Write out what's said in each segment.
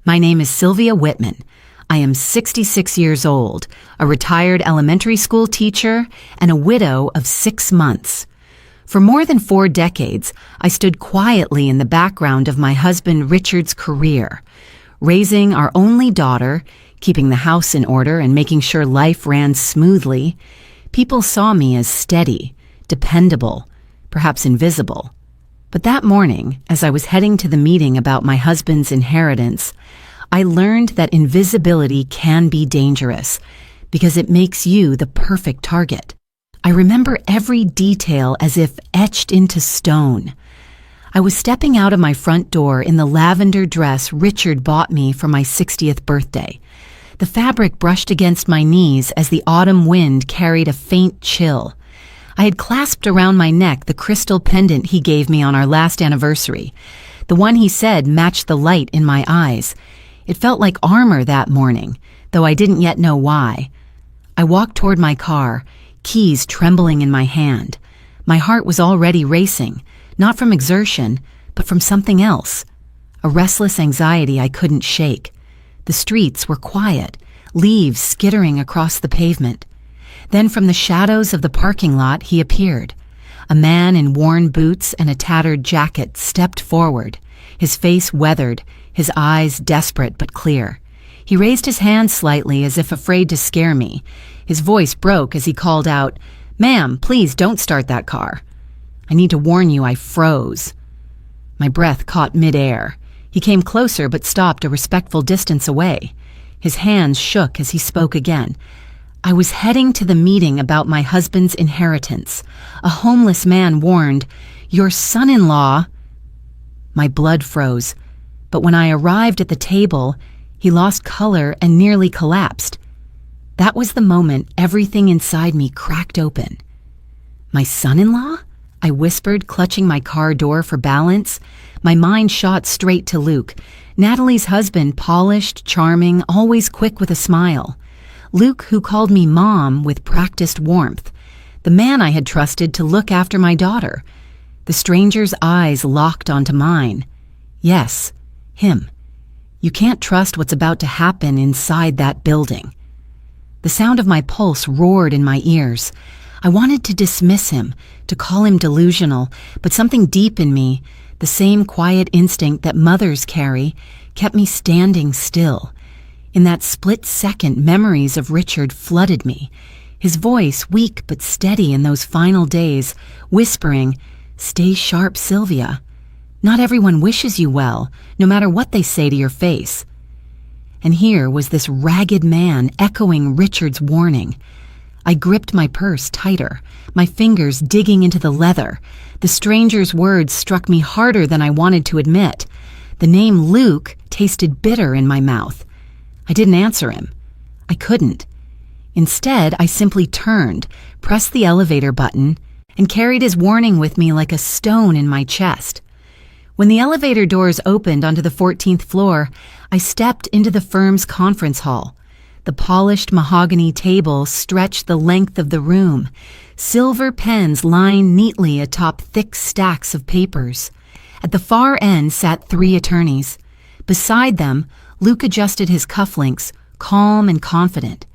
My name is Sylvia Whitman. I am 66 years old, a retired elementary school teacher, and a widow of 6 months. For more than 4 decades, I stood quietly in the background of my husband Richard's career, raising our only daughter, keeping the house in order, and making sure life ran smoothly. People saw me as steady, dependable, perhaps invisible. But that morning, as I was heading to the meeting about my husband's inheritance, I learned that invisibility can be dangerous because it makes you the perfect target. I remember every detail as if etched into stone. I was stepping out of my front door in the lavender dress Richard bought me for my 60th birthday. The fabric brushed against my knees as the autumn wind carried a faint chill. I had clasped around my neck the crystal pendant he gave me on our last anniversary, the one he said matched the light in my eyes. It felt like armor that morning, though I didn't yet know why. I walked toward my car, keys trembling in my hand. My heart was already racing, not from exertion, but from something else, a restless anxiety I couldn't shake. The streets were quiet, leaves skittering across the pavement. Then from the shadows of the parking lot he appeared. A man in worn boots and a tattered jacket stepped forward, his face weathered, his eyes desperate but clear. He raised his hand slightly as if afraid to scare me. His voice broke as he called out, "Ma'am, please don't start that car." I need to warn you, I froze. My breath caught midair. He came closer but stopped a respectful distance away. His hands shook as he spoke again. I was heading to the meeting about my husband's inheritance. A homeless man warned, "Your son-in-law..." My blood froze, but when I arrived at the table, he lost color and nearly collapsed. That was the moment everything inside me cracked open. "My son-in-law?" I whispered, clutching my car door for balance. My mind shot straight to Luke, Natalie's husband, polished, charming, always quick with a smile. Luke, who called me Mom with practiced warmth. The man I had trusted to look after my daughter. The stranger's eyes locked onto mine. Yes, him. You can't trust what's about to happen inside that building. The sound of my pulse roared in my ears. I wanted to dismiss him, to call him delusional, but something deep in me, the same quiet instinct that mothers carry, kept me standing still. In that split second, memories of Richard flooded me. His voice, weak but steady in those final days, whispering, "Stay sharp, Sylvia. Not everyone wishes you well, no matter what they say to your face." And here was this ragged man echoing Richard's warning. I gripped my purse tighter, my fingers digging into the leather. The stranger's words struck me harder than I wanted to admit. The name Luke tasted bitter in my mouth. I didn't answer him. I couldn't. Instead, I simply turned, pressed the elevator button, and carried his warning with me like a stone in my chest. When the elevator doors opened onto the 14th floor, I stepped into the firm's conference hall. The polished mahogany table stretched the length of the room. Silver pens lined neatly atop thick stacks of papers. At the far end sat 3 attorneys. Beside them, Luke adjusted his cufflinks, calm and confident.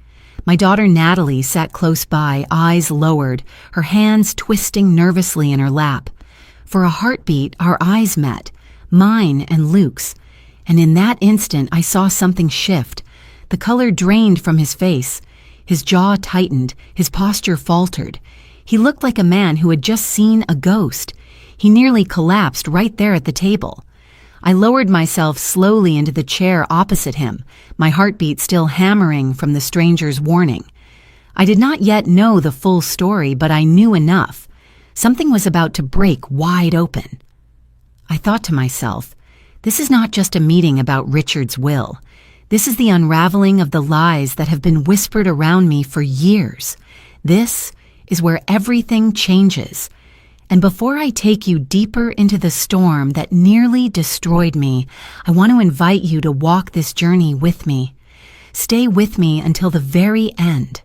My daughter Natalie sat close by, eyes lowered, her hands twisting nervously in her lap. For a heartbeat, our eyes met, mine and Luke's, and in that instant I saw something shift. The color drained from his face. His jaw tightened, his posture faltered. He looked like a man who had just seen a ghost. He nearly collapsed right there at the table. I lowered myself slowly into the chair opposite him, my heartbeat still hammering from the stranger's warning. I did not yet know the full story, but I knew enough. Something was about to break wide open. I thought to myself, this is not just a meeting about Richard's will. This is the unraveling of the lies that have been whispered around me for years. This is where everything changes. And before I take you deeper into the storm that nearly destroyed me, I want to invite you to walk this journey with me. Stay with me until the very end,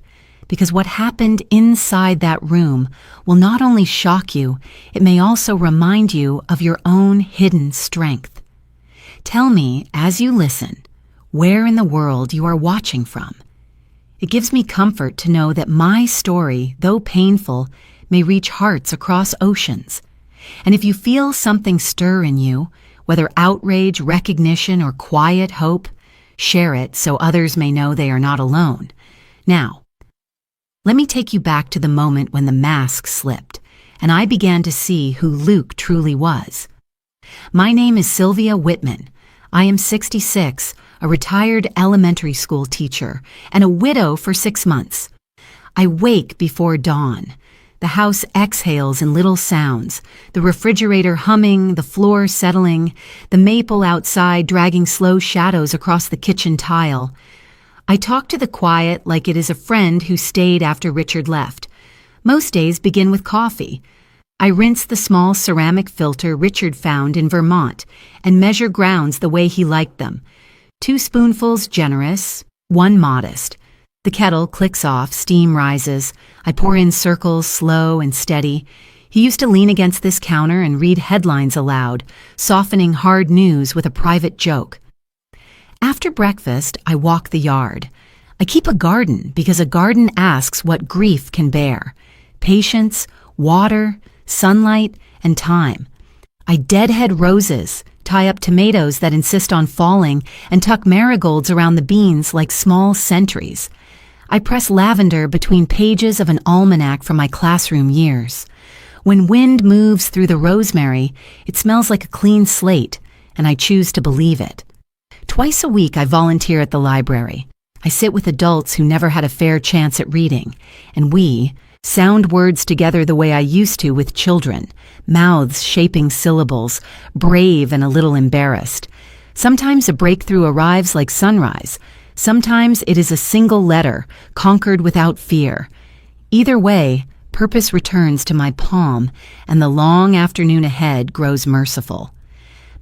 because what happened inside that room will not only shock you, it may also remind you of your own hidden strength. Tell me, as you listen, where in the world you are watching from. It gives me comfort to know that my story, though painful, may reach hearts across oceans. And if you feel something stir in you, whether outrage, recognition, or quiet hope, share it so others may know they are not alone. Now, let me take you back to the moment when the mask slipped, and I began to see who Luke truly was. My name is Sylvia Whitman. I am 66, a retired elementary school teacher, and a widow for 6 months. I wake before dawn. The house exhales in little sounds, the refrigerator humming, the floor settling, the maple outside dragging slow shadows across the kitchen tile. I talk to the quiet like it is a friend who stayed after Richard left. Most days begin with coffee. I rinse the small ceramic filter Richard found in Vermont and measure grounds the way he liked them. 2 spoonfuls generous, 1 modest. The kettle clicks off, steam rises. I pour in circles, slow and steady. He used to lean against this counter and read headlines aloud, softening hard news with a private joke. After breakfast, I walk the yard. I keep a garden because a garden asks what grief can bear. Patience, water, sunlight, and time. I deadhead roses, tie up tomatoes that insist on falling, and tuck marigolds around the beans like small sentries. I press lavender between pages of an almanac from my classroom years. When wind moves through the rosemary, it smells like a clean slate, and I choose to believe it. Twice a week I volunteer at the library. I sit with adults who never had a fair chance at reading, and we sound words together the way I used to with children, mouths shaping syllables, brave and a little embarrassed. Sometimes a breakthrough arrives like sunrise. Sometimes it is a single letter, conquered without fear. Either way, purpose returns to my palm, and the long afternoon ahead grows merciful.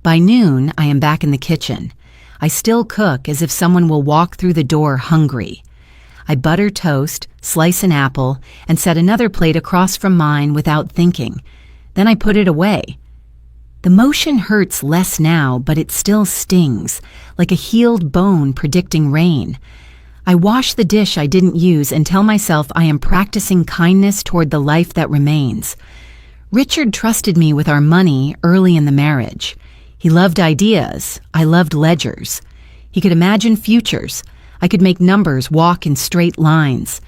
By noon, I am back in the kitchen. I still cook as if someone will walk through the door hungry. I butter toast, slice an apple, and set another plate across from mine without thinking. Then I put it away. The motion hurts less now, but it still stings, like a healed bone predicting rain. I wash the dish I didn't use and tell myself I am practicing kindness toward the life that remains. Richard trusted me with our money early in the marriage. He loved ideas. I loved ledgers. He could imagine futures. I could make numbers walk in straight lines.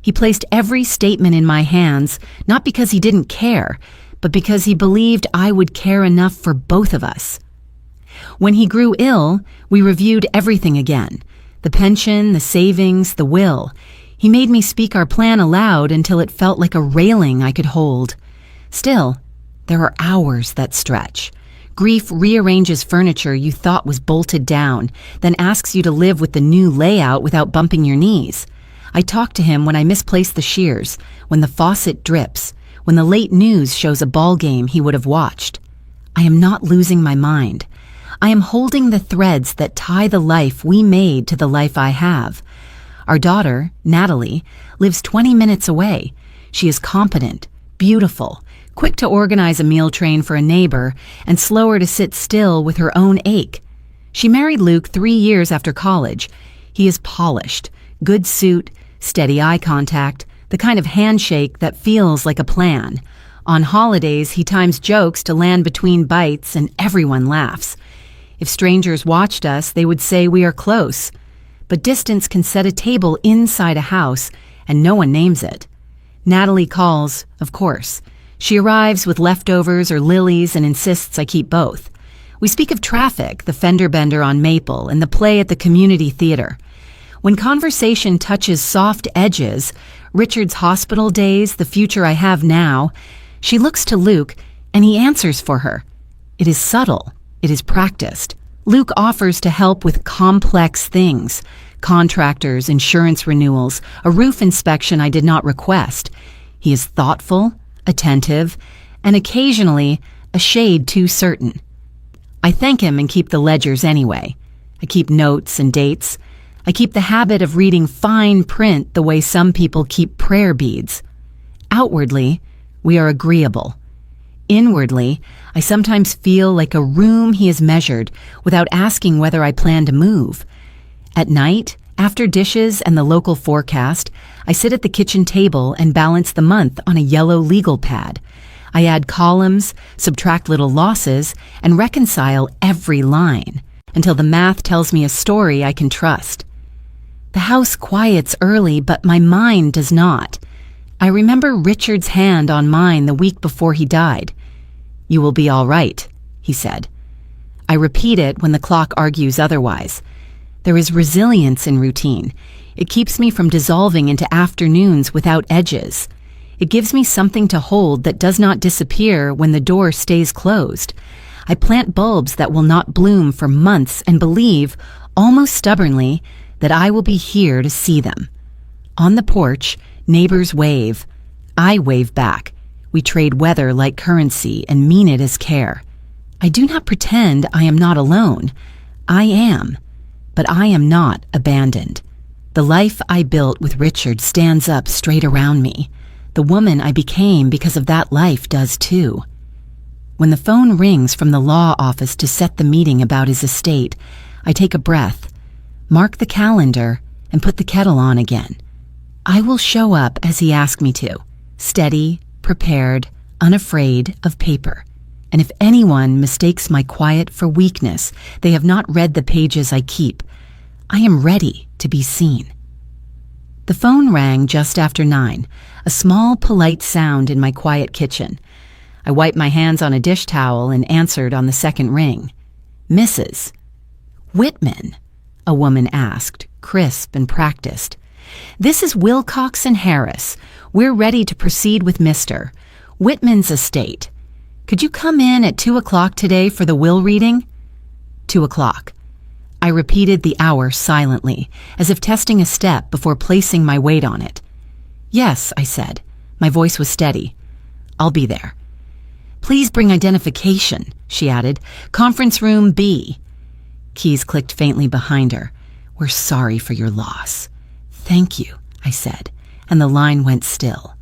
He placed every statement in my hands, not because he didn't care, but because he believed I would care enough for both of us. When he grew ill, we reviewed everything again. The pension, the savings, the will. He made me speak our plan aloud until it felt like a railing I could hold. Still, there are hours that stretch. Grief rearranges furniture you thought was bolted down, then asks you to live with the new layout without bumping your knees. I talk to him when I misplace the shears, when the faucet drips, when the late news shows a ball game he would have watched. I am not losing my mind. I am holding the threads that tie the life we made to the life I have. Our daughter, Natalie, lives 20 minutes away. She is competent, beautiful, quick to organize a meal train for a neighbor, and slower to sit still with her own ache. She married Luke 3 years after college. He is polished, good suit, steady eye contact, the kind of handshake that feels like a plan. On holidays, he times jokes to land between bites, and everyone laughs. If strangers watched us, they would say we are close. But distance can set a table inside a house, and no one names it. Natalie calls, of course. She arrives with leftovers or lilies and insists I keep both. We speak of traffic, the fender bender on Maple, and the play at the community theater. When conversation touches soft edges, Richard's hospital days, the future I have now, she looks to Luke, and he answers for her. It is subtle. It is practiced. Luke offers to help with complex things, contractors, insurance renewals, a roof inspection I did not request. He is thoughtful, attentive, and occasionally a shade too certain. I thank him and keep the ledgers anyway. I keep notes and dates. I keep the habit of reading fine print the way some people keep prayer beads. Outwardly, we are agreeable. Inwardly, I sometimes feel like a room he has measured without asking whether I plan to move. At night, after dishes and the local forecast, I sit at the kitchen table and balance the month on a yellow legal pad. I add columns, subtract little losses, and reconcile every line until the math tells me a story I can trust. The house quiets early, but my mind does not. I remember Richard's hand on mine the week before he died. "You will be all right," he said. I repeat it when the clock argues otherwise. There is resilience in routine. It keeps me from dissolving into afternoons without edges. It gives me something to hold that does not disappear when the door stays closed. I plant bulbs that will not bloom for months and believe, almost stubbornly, that I will be here to see them. On the porch, neighbors wave. I wave back. We trade weather like currency and mean it as care. I do not pretend I am not alone. I am. But I am not abandoned. The life I built with Richard stands up straight around me. The woman I became because of that life does too. When the phone rings from the law office to set the meeting about his estate, I take a breath, mark the calendar, and put the kettle on again. I will show up as he asked me to, steady, prepared, unafraid of paper. And if anyone mistakes my quiet for weakness, they have not read the pages I keep. I am ready to be seen. The phone rang just after 9, a small, polite sound in my quiet kitchen. I wiped my hands on a dish towel and answered on the second ring. "Mrs. Whitman?" a woman asked, crisp and practiced. "This is Wilcox and Harris. We're ready to proceed with Mr. Whitman's estate. Could you come in at 2 o'clock today for the will reading?" 2 o'clock. I repeated the hour silently, as if testing a step before placing my weight on it. "Yes," I said. My voice was steady. "I'll be there." "Please bring identification," she added. "Conference room B." Keys clicked faintly behind her. "We're sorry for your loss." "Thank you," I said, and the line went still.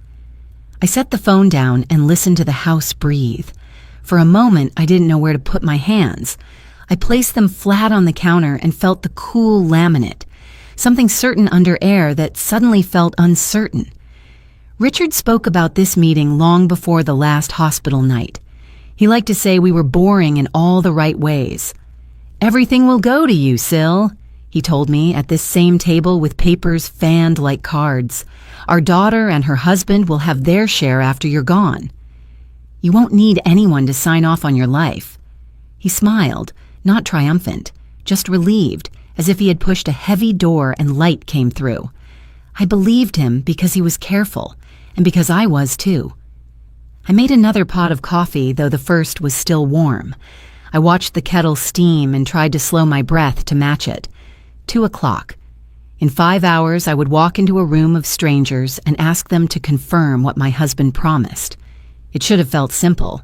I set the phone down and listened to the house breathe. For a moment, I didn't know where to put my hands. I placed them flat on the counter and felt the cool laminate, something certain under air that suddenly felt uncertain. Richard spoke about this meeting long before the last hospital night. He liked to say we were boring in all the right ways. "Everything will go to you, Syl," he told me at this same table with papers fanned like cards. "Our daughter and her husband will have their share after you're gone. You won't need anyone to sign off on your life." He smiled, not triumphant, just relieved, as if he had pushed a heavy door and light came through. I believed him because he was careful, and because I was too. I made another pot of coffee, though the first was still warm. I watched the kettle steam and tried to slow my breath to match it. 2 o'clock. In 5 hours, I would walk into a room of strangers and ask them to confirm what my husband promised. It should have felt simple.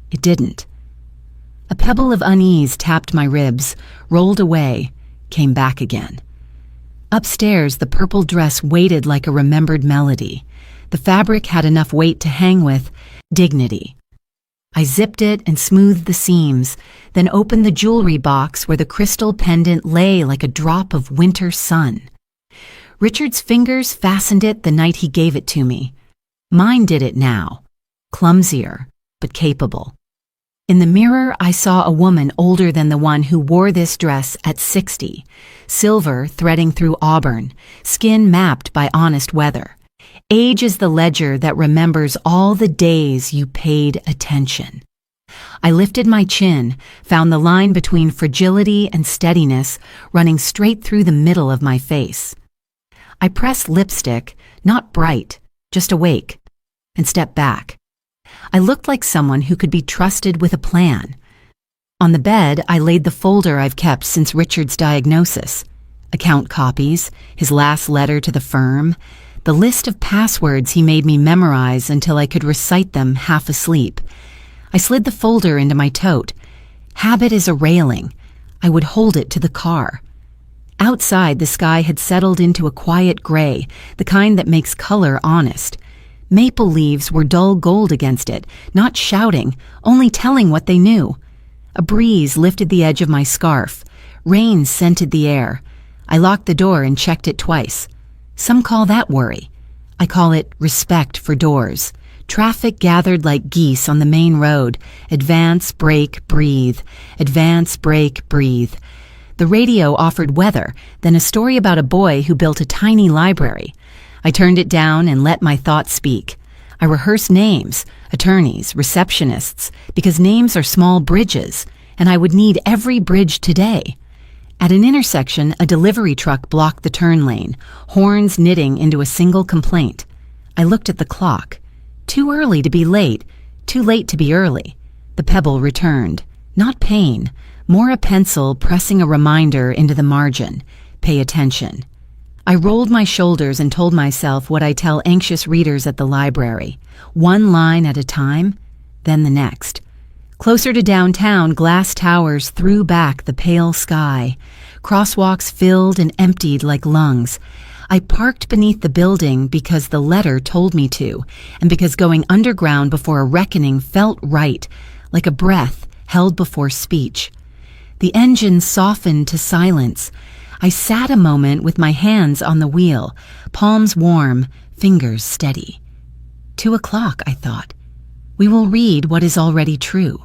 It didn't. A pebble of unease tapped my ribs, rolled away, came back again. Upstairs, the purple dress waited like a remembered melody. The fabric had enough weight to hang with dignity. I zipped it and smoothed the seams, then opened the jewelry box where the crystal pendant lay like a drop of winter sun. Richard's fingers fastened it the night he gave it to me. Mine did it now, clumsier, but capable. In the mirror, I saw a woman older than the one who wore this dress at 60, silver threading through auburn, skin mapped by honest weather. Age is the ledger that remembers all the days you paid attention. I lifted my chin, found the line between fragility and steadiness running straight through the middle of my face. I pressed lipstick, not bright, just awake, and stepped back. I looked like someone who could be trusted with a plan. On the bed, I laid the folder I've kept since Richard's diagnosis. Account copies, his last letter to the firm, the list of passwords he made me memorize until I could recite them half asleep. I slid the folder into my tote. Habit is a railing. I would hold it to the car. Outside, the sky had settled into a quiet gray, the kind that makes color honest. Maple leaves were dull gold against it, not shouting, only telling what they knew. A breeze lifted the edge of my scarf. Rain scented the air. I locked the door and checked it twice. Some call that worry. I call it respect for doors. Traffic gathered like geese on the main road. Advance, brake, breathe. Advance, brake, breathe. The radio offered weather, then a story about a boy who built a tiny library. I turned it down and let my thoughts speak. I rehearsed names, attorneys, receptionists, because names are small bridges, and I would need every bridge today. At an intersection, a delivery truck blocked the turn lane, horns knitting into a single complaint. I looked at the clock. Too early to be late, too late to be early. The pebble returned. Not pain, more a pencil pressing a reminder into the margin. Pay attention. I rolled my shoulders and told myself what I tell anxious readers at the library. One line at a time, then the next. Closer to downtown, glass towers threw back the pale sky. Crosswalks filled and emptied like lungs. I parked beneath the building because the letter told me to, and because going underground before a reckoning felt right, like a breath held before speech. The engine softened to silence. I sat a moment with my hands on the wheel, palms warm, fingers steady. 2 o'clock, I thought. We will read what is already true.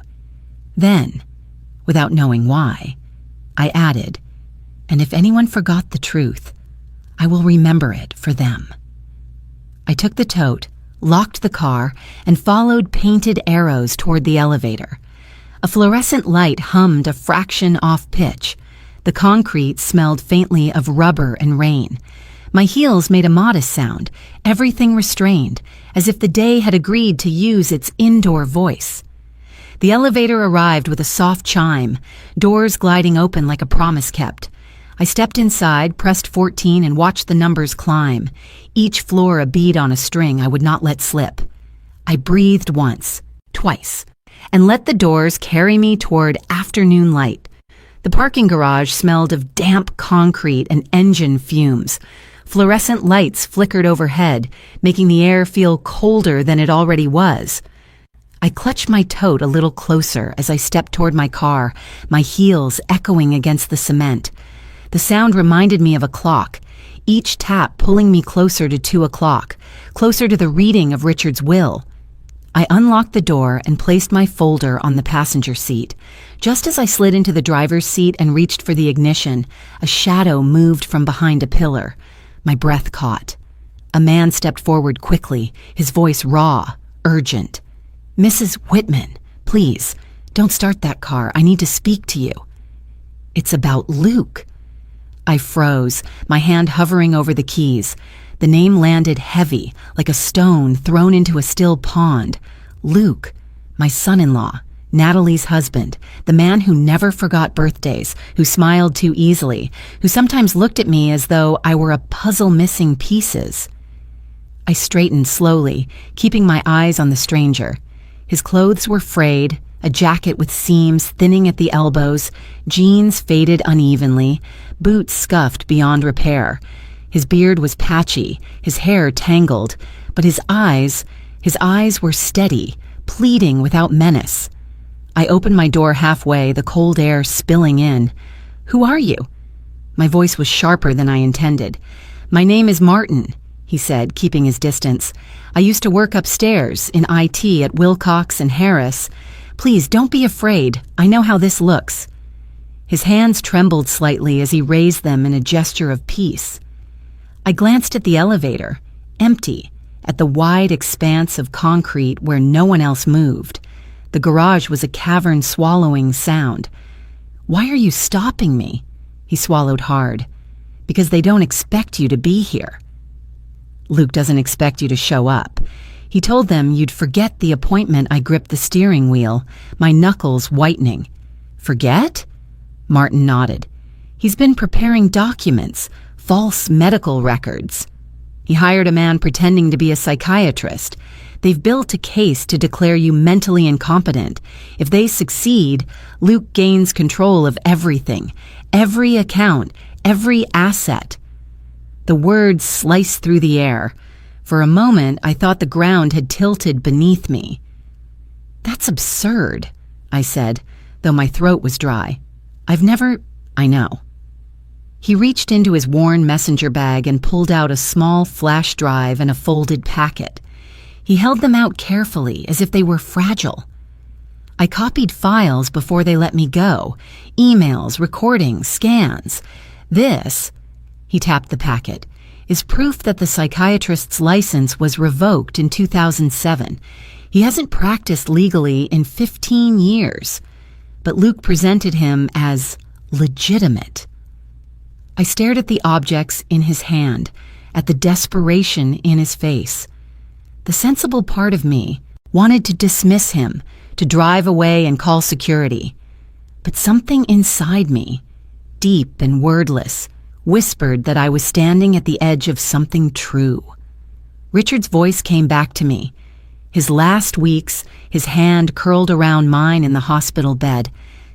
Then, without knowing why, I added, and if anyone forgot the truth, I will remember it for them. I took the tote, locked the car, and followed painted arrows toward the elevator. A fluorescent light hummed a fraction off pitch. The concrete smelled faintly of rubber and rain. My heels made a modest sound, everything restrained, as if the day had agreed to use its indoor voice. The elevator arrived with a soft chime, doors gliding open like a promise kept. I stepped inside, pressed 14, and watched the numbers climb, each floor a bead on a string I would not let slip. I breathed once, twice, and let the doors carry me toward afternoon light. The parking garage smelled of damp concrete and engine fumes. Fluorescent lights flickered overhead, making the air feel colder than it already was. I clutched my tote a little closer as I stepped toward my car, my heels echoing against the cement. The sound reminded me of a clock, each tap pulling me closer to 2 o'clock, closer to the reading of Richard's will. I unlocked the door and placed my folder on the passenger seat. Just as I slid into the driver's seat and reached for the ignition, a shadow moved from behind a pillar. My breath caught. A man stepped forward quickly, his voice raw, urgent. "Mrs. Whitman, please, don't start that car. I need to speak to you." "It's about Luke." I froze, my hand hovering over the keys. The name landed heavy, like a stone thrown into a still pond. Luke, my son-in-law, Natalie's husband, the man who never forgot birthdays, who smiled too easily, who sometimes looked at me as though I were a puzzle missing pieces. I straightened slowly, keeping my eyes on the stranger. His clothes were frayed, a jacket with seams thinning at the elbows, jeans faded unevenly, boots scuffed beyond repair. His beard was patchy, his hair tangled, but his eyes were steady, pleading without menace. I opened my door halfway, the cold air spilling in. "Who are you?" My voice was sharper than I intended. "My name is Martin," he said, keeping his distance. "I used to work upstairs in IT at Wilcox and Harris. Please don't be afraid. I know how this looks." His hands trembled slightly as he raised them in a gesture of peace. I glanced at the elevator, empty, at the wide expanse of concrete where no one else moved. The garage was a cavern swallowing sound. "Why are you stopping me?" He swallowed hard. "Because they don't expect you to be here." "Luke doesn't expect you to show up. He told them you'd forget the appointment." I gripped the steering wheel, my knuckles whitening. "Forget?" Martin nodded. "He's been preparing documents, false medical records. He hired a man pretending to be a psychiatrist. They've built a case to declare you mentally incompetent. If they succeed, Luke gains control of everything, every account, every asset." The words sliced through the air. For a moment, I thought the ground had tilted beneath me. "That's absurd," I said, though my throat was dry. I know." He reached into his worn messenger bag and pulled out a small flash drive and a folded packet. He held them out carefully, as if they were fragile. I copied files before they let me go. Emails, recordings, scans. This, he tapped the packet, is proof that the psychiatrist's license was revoked in 2007. He hasn't practiced legally in 15 years. But Luke presented him as legitimate. I stared at the objects in his hand, at the desperation in his face. The sensible part of me wanted to dismiss him, to drive away and call security. But something inside me, deep and wordless, whispered that I was standing at the edge of something true. Richard's voice came back to me. His last weeks, his hand curled around mine in the hospital bed.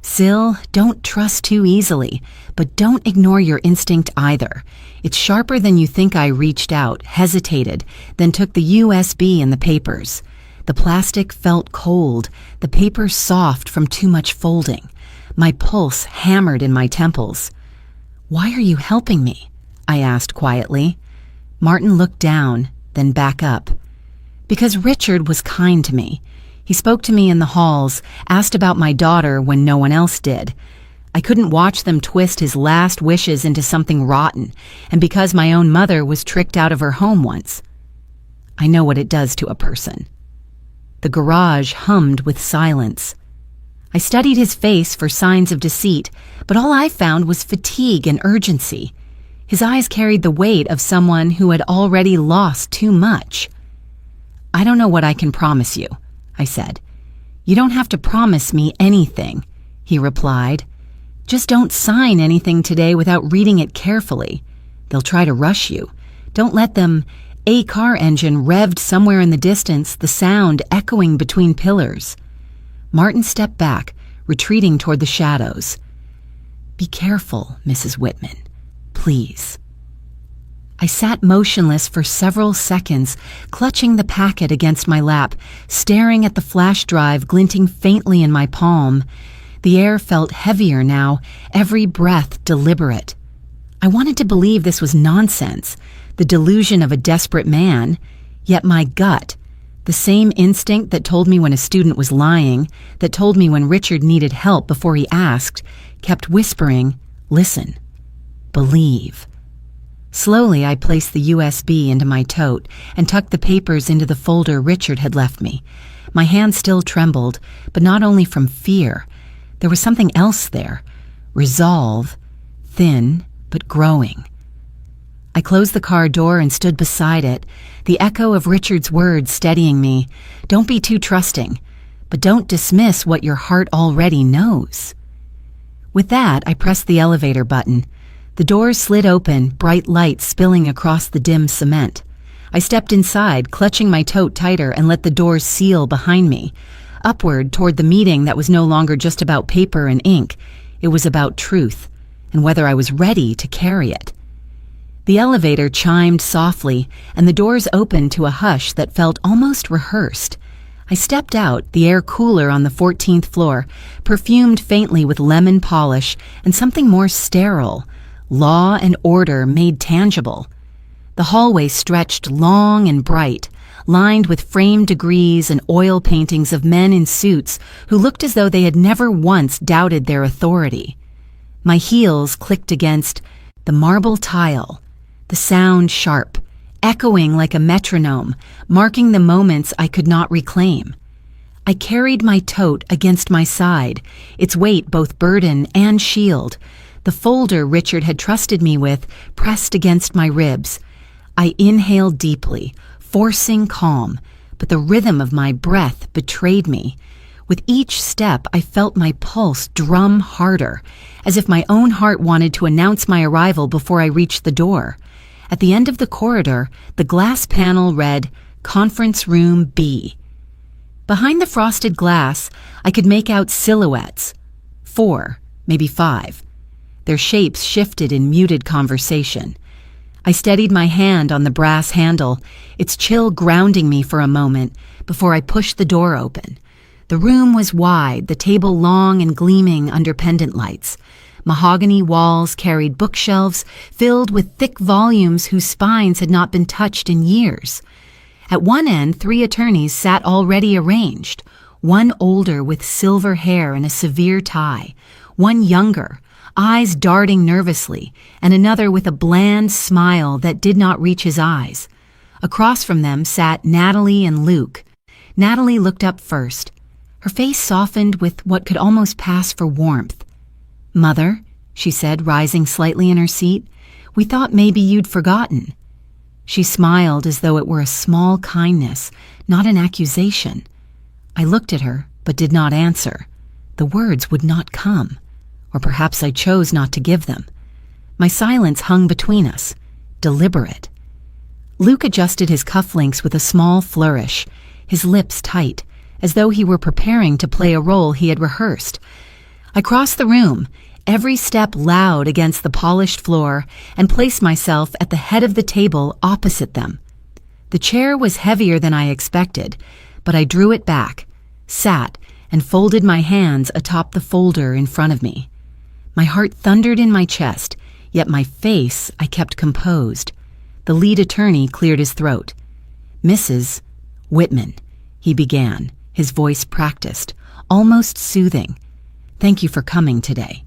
Sil, don't trust too easily, but don't ignore your instinct either. It's sharper than you think. I reached out, hesitated, then took the USB and the papers. The plastic felt cold, the paper soft from too much folding. My pulse hammered in my temples. "Why are you helping me?" I asked quietly. Martin looked down, then back up. Because Richard was kind to me. He spoke to me in the halls, asked about my daughter when no one else did. I couldn't watch them twist his last wishes into something rotten, and because my own mother was tricked out of her home once. I know what it does to a person. The garage hummed with silence. I studied his face for signs of deceit, but all I found was fatigue and urgency. His eyes carried the weight of someone who had already lost too much. "I don't know what I can promise you," I said. "You don't have to promise me anything," he replied. "Just don't sign anything today without reading it carefully. They'll try to rush you. Don't let them." A car engine revved somewhere in the distance, the sound echoing between pillars. Martin stepped back, retreating toward the shadows. "Be careful, Mrs. Whitman. Please." I sat motionless for several seconds, clutching the packet against my lap, staring at the flash drive glinting faintly in my palm. The air felt heavier now, every breath deliberate. I wanted to believe this was nonsense, the delusion of a desperate man, yet my gut, the same instinct that told me when a student was lying, that told me when Richard needed help before he asked, kept whispering, "Listen, believe." Slowly, I placed the USB into my tote and tucked the papers into the folder Richard had left me. My hand still trembled, but not only from fear. There was something else there. Resolve, thin but growing. I closed the car door and stood beside it, the echo of Richard's words steadying me. "Don't be too trusting, but don't dismiss what your heart already knows." With that, I pressed the elevator button. The doors slid open, bright light spilling across the dim cement. I stepped inside, clutching my tote tighter, and let the doors seal behind me. Upward toward the meeting that was no longer just about paper and ink. It was about truth, and whether I was ready to carry it. The elevator chimed softly, and the doors opened to a hush that felt almost rehearsed. I stepped out, the air cooler on the 14th floor, perfumed faintly with lemon polish and something more sterile. Law and order made tangible. The hallway stretched long and bright, lined with framed degrees and oil paintings of men in suits who looked as though they had never once doubted their authority. My heels clicked against the marble tile, the sound sharp, echoing like a metronome, marking the moments I could not reclaim. I carried my tote against my side, its weight both burden and shield. The folder Richard had trusted me with pressed against my ribs. I inhaled deeply, forcing calm, but the rhythm of my breath betrayed me. With each step, I felt my pulse drum harder, as if my own heart wanted to announce my arrival before I reached the door. At the end of the corridor, the glass panel read, "Conference Room B." Behind the frosted glass, I could make out silhouettes. 4, maybe 5. Their shapes shifted in muted conversation. I steadied my hand on the brass handle, its chill grounding me for a moment before I pushed the door open. The room was wide, the table long and gleaming under pendant lights. Mahogany walls carried bookshelves filled with thick volumes whose spines had not been touched in years. At one end, 3 attorneys sat already arranged, one older with silver hair and a severe tie, one younger, eyes darting nervously, and another with a bland smile that did not reach his eyes. Across from them sat Natalie and Luke. Natalie looked up first. Her face softened with what could almost pass for warmth. "Mother," she said, rising slightly in her seat, "we thought maybe you'd forgotten." She smiled as though it were a small kindness, not an accusation. I looked at her, but did not answer. The words would not come. Or perhaps I chose not to give them. My silence hung between us, deliberate. Luke adjusted his cufflinks with a small flourish, his lips tight, as though he were preparing to play a role he had rehearsed. I crossed the room, every step loud against the polished floor, and placed myself at the head of the table opposite them. The chair was heavier than I expected, but I drew it back, sat, and folded my hands atop the folder in front of me. My heart thundered in my chest, yet my face I kept composed. The lead attorney cleared his throat. "Mrs. Whitman," he began, his voice practiced, almost soothing. "Thank you for coming today.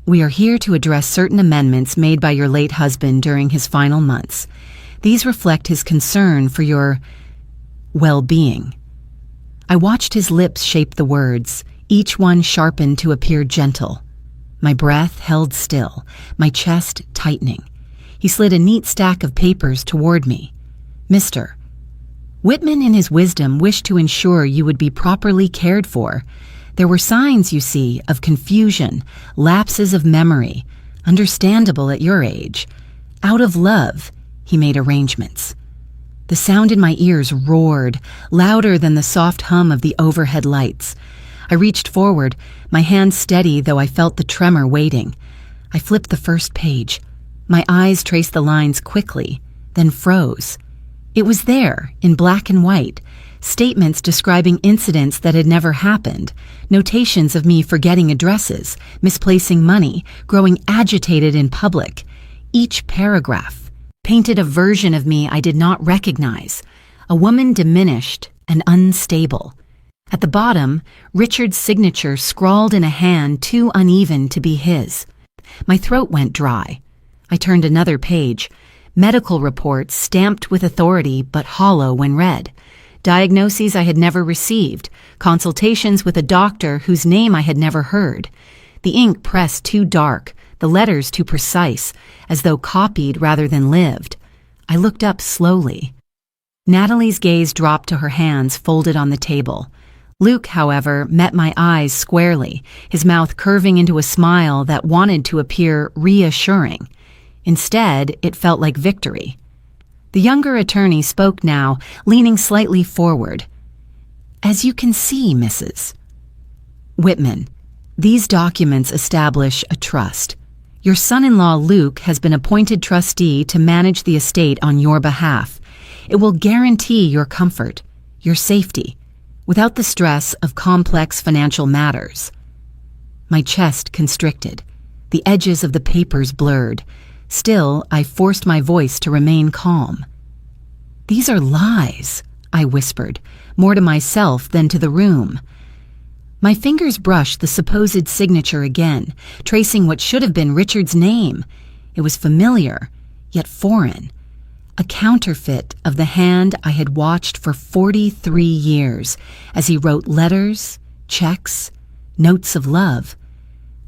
We are here to address certain amendments made by your late husband during his final months. These reflect his concern for your well-being." I watched his lips shape the words, each one sharpened to appear gentle. My breath held still, my chest tightening. He slid a neat stack of papers toward me. "Mr. Whitman, in his wisdom, wished to ensure you would be properly cared for. There were signs, you see, of confusion, lapses of memory, understandable at your age. Out of love, he made arrangements." The sound in my ears roared, louder than the soft hum of the overhead lights. I reached forward, my hand steady though I felt the tremor waiting. I flipped the first page. My eyes traced the lines quickly, then froze. It was there, in black and white, statements describing incidents that had never happened, notations of me forgetting addresses, misplacing money, growing agitated in public. Each paragraph painted a version of me I did not recognize, a woman diminished and unstable. At the bottom, Richard's signature scrawled in a hand too uneven to be his. My throat went dry. I turned another page. Medical reports stamped with authority but hollow when read. Diagnoses I had never received. Consultations with a doctor whose name I had never heard. The ink pressed too dark, the letters too precise, as though copied rather than lived. I looked up slowly. Natalie's gaze dropped to her hands folded on the table. Luke, however, met my eyes squarely, his mouth curving into a smile that wanted to appear reassuring. Instead, it felt like victory. The younger attorney spoke now, leaning slightly forward. "As you can see, Mrs. Whitman, these documents establish a trust. Your son-in-law Luke has been appointed trustee to manage the estate on your behalf. It will guarantee your comfort, your safety, without the stress of complex financial matters." My chest constricted. The edges of the papers blurred. Still, I forced my voice to remain calm. "These are lies," I whispered, more to myself than to the room. My fingers brushed the supposed signature again, tracing what should have been Richard's name. It was familiar, yet foreign. A counterfeit of the hand I had watched for 43 years as he wrote letters, checks, notes of love.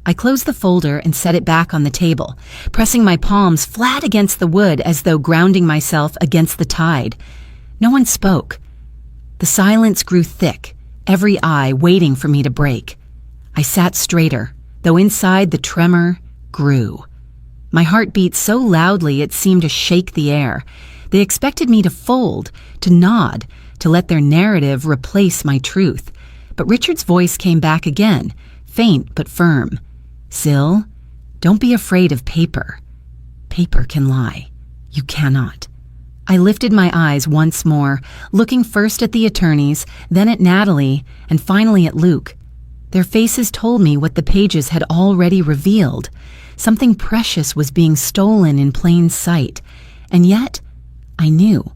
I closed the folder and set it back on the table, pressing my palms flat against the wood as though grounding myself against the tide. No one spoke. The silence grew thick, every eye waiting for me to break. I sat straighter, though inside the tremor grew. My heart beat so loudly it seemed to shake the air. They expected me to fold, to nod, to let their narrative replace my truth. But Richard's voice came back again, faint but firm. "Syl, don't be afraid of paper. Paper can lie. You cannot." I lifted my eyes once more, looking first at the attorneys, then at Natalie, and finally at Luke. Their faces told me what the pages had already revealed. Something precious was being stolen in plain sight, and yet I knew.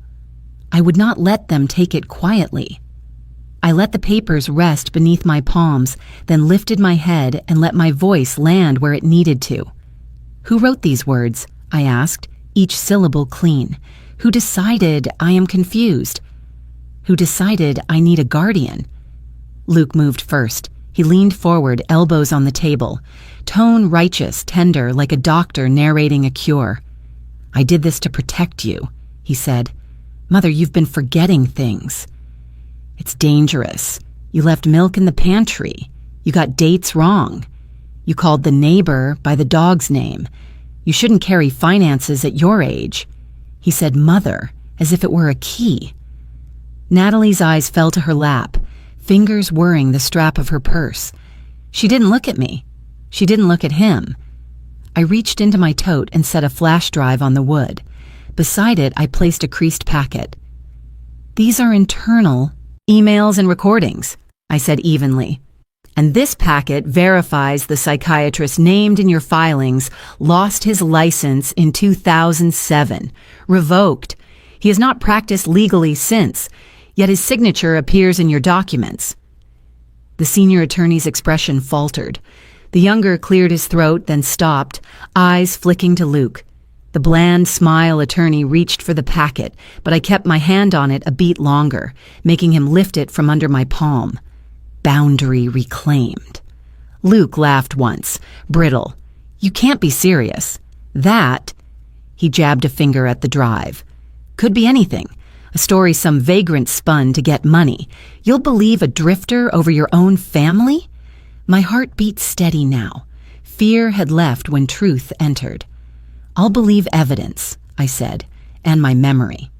I would not let them take it quietly. I let the papers rest beneath my palms, then lifted my head and let my voice land where it needed to. "Who wrote these words?" I asked, each syllable clean. "Who decided I am confused? Who decided I need a guardian?" Luke moved first. He leaned forward, elbows on the table, tone righteous, tender, like a doctor narrating a cure. "I did this to protect you," he said. "Mother, you've been forgetting things. It's dangerous. You left milk in the pantry. You got dates wrong. You called the neighbor by the dog's name. You shouldn't carry finances at your age." He said "mother" as if it were a key. Natalie's eyes fell to her lap, fingers whirring the strap of her purse. She didn't look at me. She didn't look at him. I reached into my tote and set a flash drive on the wood. Beside it, I placed a creased packet. "These are internal emails and recordings," I said evenly. "And this packet verifies the psychiatrist named in your filings lost his license in 2007. Revoked. He has not practiced legally since, yet his signature appears in your documents." The senior attorney's expression faltered. The younger cleared his throat, then stopped, eyes flicking to Luke. The bland smile attorney reached for the packet, but I kept my hand on it a beat longer, making him lift it from under my palm. Boundary reclaimed. Luke laughed once, brittle. "You can't be serious. That," he jabbed a finger at the drive, "could be anything. A story some vagrant spun to get money. You'll believe a drifter over your own family?" My heart beat steady now. Fear had left when truth entered. "I'll believe evidence," I said, "and my memory."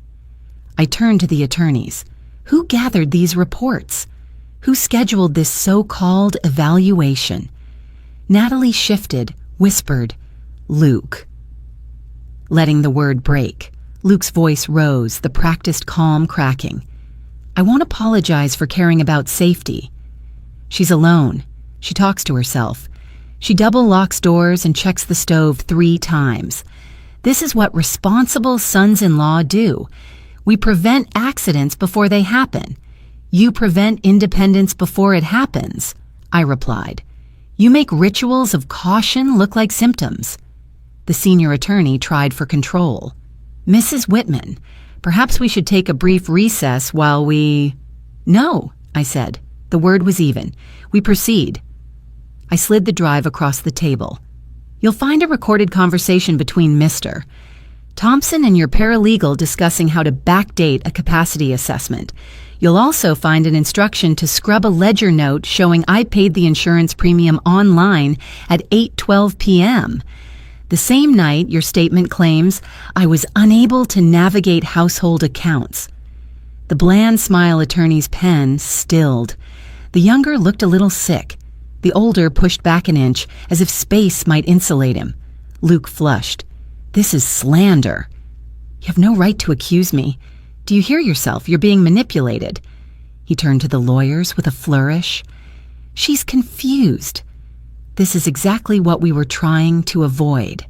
I turned to the attorneys. Who gathered these reports? Who scheduled this so-called evaluation? Natalie shifted, whispered, "Luke." Letting the word break, Luke's voice rose, the practiced calm cracking. "I won't apologize for caring about safety. She's alone. She talks to herself. She double locks doors and checks the stove 3 times. This is what responsible sons-in-law do. We prevent accidents before they happen. You prevent independence before it happens," I replied. "You make rituals of caution look like symptoms." The senior attorney tried for control. "Mrs. Whitman, perhaps we should take a brief recess while we—" "No," I said. The word was even. "We proceed." I slid the drive across the table. "You'll find a recorded conversation between Mr. Thompson and your paralegal discussing how to backdate a capacity assessment. You'll also find an instruction to scrub a ledger note showing I paid the insurance premium online at 8:12 p.m. The same night your statement claims I was unable to navigate household accounts." The bland smile attorney's pen stilled. The younger looked a little sick. The older pushed back an inch, as if space might insulate him. Luke flushed. "This is slander." "You have no right to accuse me. Do you hear yourself? You're being manipulated." He turned to the lawyers with a flourish. "She's confused. This is exactly what we were trying to avoid."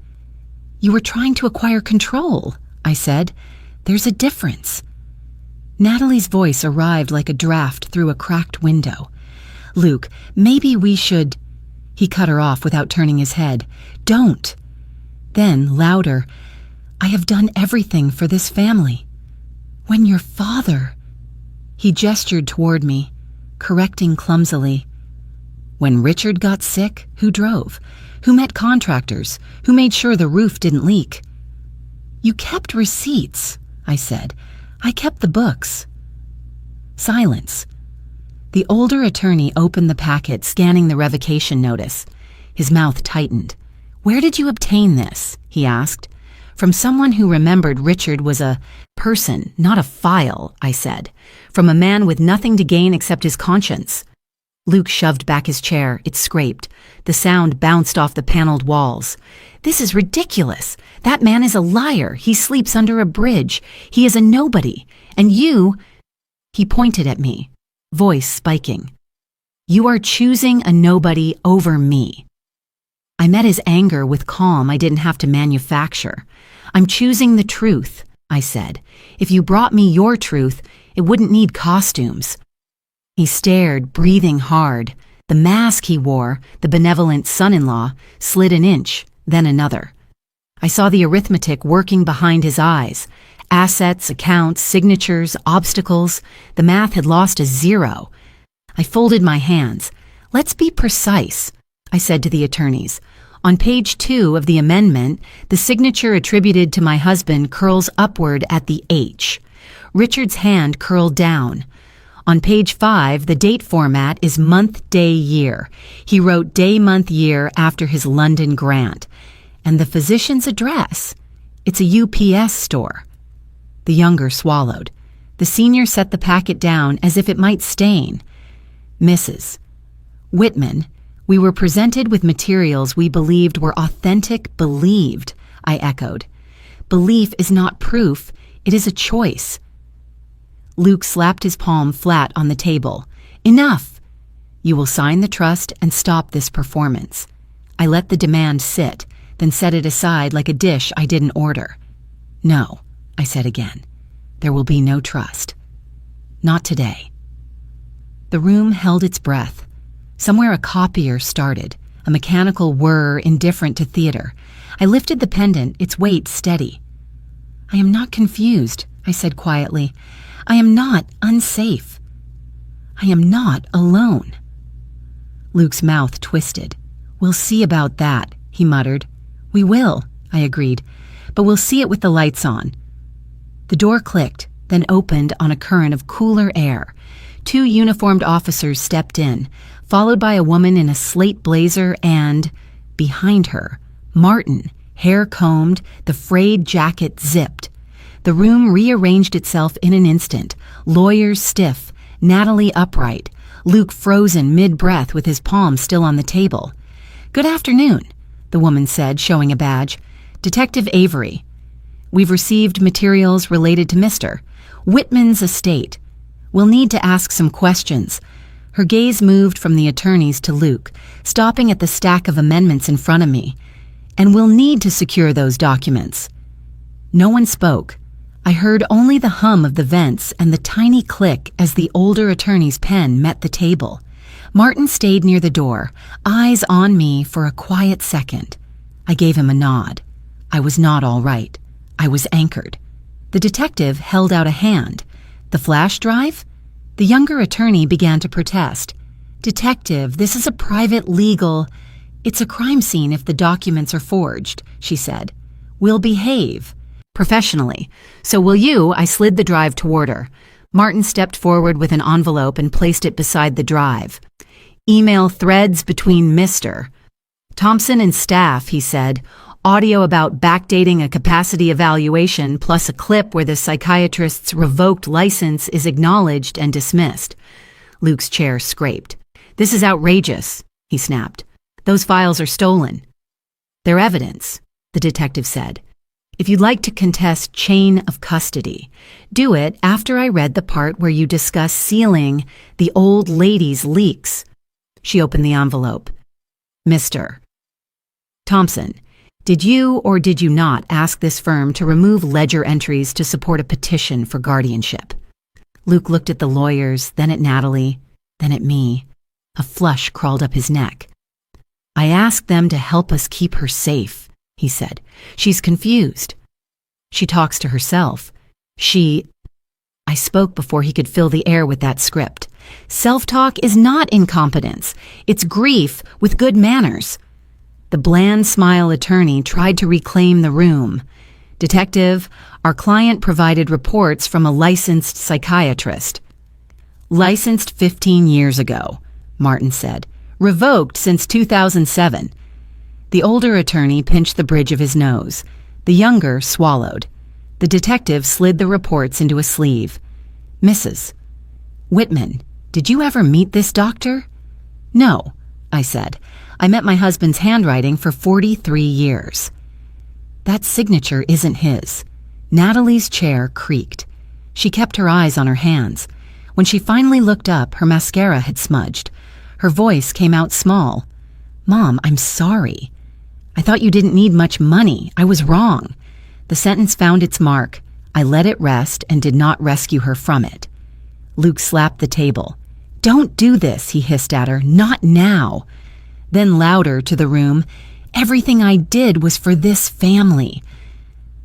"You were trying to acquire control," I said. "There's a difference." Natalie's voice arrived like a draft through a cracked window. "Luke, maybe we should—" He cut her off without turning his head. "Don't." Then, louder, "I have done everything for this family. When your father—" He gestured toward me, correcting clumsily. "When Richard got sick, who drove? Who met contractors? Who made sure the roof didn't leak?" "You kept receipts," I said. "I kept the books." Silence. The older attorney opened the packet, scanning the revocation notice. His mouth tightened. "Where did you obtain this?" he asked. "From someone who remembered Richard was a person, not a file," I said. "From a man with nothing to gain except his conscience." Luke shoved back his chair. It scraped. The sound bounced off the paneled walls. "This is ridiculous. That man is a liar. He sleeps under a bridge. He is a nobody. And you—" He pointed at me, voice spiking. You are choosing a nobody over me. I met his anger with calm I didn't have to manufacture. I'm choosing the truth, I said. If you brought me your truth, it wouldn't need costumes. He stared, breathing hard. The mask he wore, the benevolent son-in-law, slid an inch, then another. I saw the arithmetic working behind his eyes. Assets, accounts, signatures, obstacles. The math had lost a zero. I folded my hands. Let's be precise, I said to the attorneys. On page 2 of the amendment, the signature attributed to my husband curls upward at the H. Richard's hand curled down. On page 5, the date format is month, day, year. He wrote day, month, year after his London grant. And the physician's address, it's a UPS store. The younger swallowed. The senior set the packet down as if it might stain. Mrs. Whitman, we were presented with materials we believed were authentic, believed, I echoed. Belief is not proof, it is a choice. Luke slapped his palm flat on the table. Enough! You will sign the trust and stop this performance. I let the demand sit, then set it aside like a dish I didn't order. No, I said again. There will be no trust. Not today. The room held its breath. Somewhere a copier started, a mechanical whir indifferent to theater. I lifted the pendant, its weight steady. I am not confused, I said quietly. I am not unsafe. I am not alone. Luke's mouth twisted. We'll see about that, he muttered. We will, I agreed, but we'll see it with the lights on. The door clicked, then opened on a current of cooler air. 2 uniformed officers stepped in, followed by a woman in a slate blazer and, behind her, Martin, hair combed, the frayed jacket zipped. The room rearranged itself in an instant, lawyers stiff, Natalie upright, Luke frozen mid-breath with his palm still on the table. Good afternoon, the woman said, showing a badge. Detective Avery. We've received materials related to Mr. Whitman's estate. We'll need to ask some questions. Her gaze moved from the attorneys to Luke, stopping at the stack of amendments in front of me. And we'll need to secure those documents. No one spoke. I heard only the hum of the vents and the tiny click as the older attorney's pen met the table. Martin stayed near the door, eyes on me for a quiet second. I gave him a nod. I was not all right. I was anchored. The detective held out a hand. The flash drive? The younger attorney began to protest. Detective, this is a private legal... It's a crime scene if the documents are forged, she said. We'll behave. Professionally. So will you? I slid the drive toward her. Martin stepped forward with an envelope and placed it beside the drive. Email threads between Mr. Thompson and staff, he said. Audio about backdating a capacity evaluation plus a clip where the psychiatrist's revoked license is acknowledged and dismissed. Luke's chair scraped. This is outrageous, he snapped. Those files are stolen. They're evidence, the detective said. If you'd like to contest chain of custody, do it after I read the part where you discuss sealing the old lady's leaks. She opened the envelope. Mr. Thompson, did you or did you not ask this firm to remove ledger entries to support a petition for guardianship? Luke looked at the lawyers, then at Natalie, then at me. A flush crawled up his neck. I asked them to help us keep her safe, he said. She's confused. She talks to herself. I spoke before he could fill the air with that script. Self-talk is not incompetence. It's grief with good manners. The bland smile attorney tried to reclaim the room. Detective, our client provided reports from a licensed psychiatrist. Licensed 15 years ago, Martin said. Revoked since 2007. The older attorney pinched the bridge of his nose. The younger swallowed. The detective slid the reports into a sleeve. Mrs. Whitman, did you ever meet this doctor? No, I said. I met my husband's handwriting for 43 years. That signature isn't his. Natalie's chair creaked. She kept her eyes on her hands. When she finally looked up, her mascara had smudged. Her voice came out small. "Mom, I'm sorry. I thought you didn't need much money. I was wrong." The sentence found its mark. I let it rest and did not rescue her from it. Luke slapped the table. "Don't do this," he hissed at her. "Not now." Then louder to the room, "Everything I did was for this family.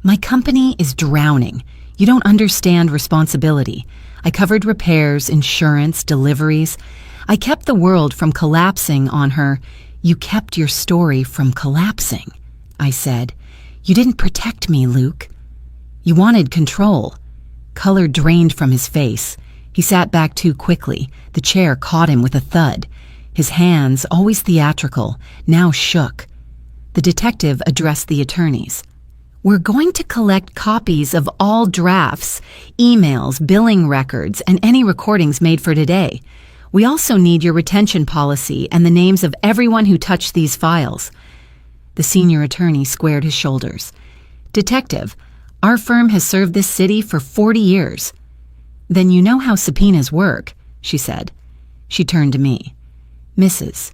My company is drowning. You don't understand responsibility. I covered repairs, insurance, deliveries. I kept the world from collapsing on her. You kept your story from collapsing," I said. "You didn't protect me, Luke. You wanted control." Color drained from his face. He sat back too quickly. The chair caught him with a thud. His hands, always theatrical, now shook. The detective addressed the attorneys. "We're going to collect copies of all drafts, emails, billing records, and any recordings made for today. We also need your retention policy and the names of everyone who touched these files." The senior attorney squared his shoulders. "Detective, our firm has served this city for 40 years. "Then you know how subpoenas work," she said. She turned to me. "Mrs.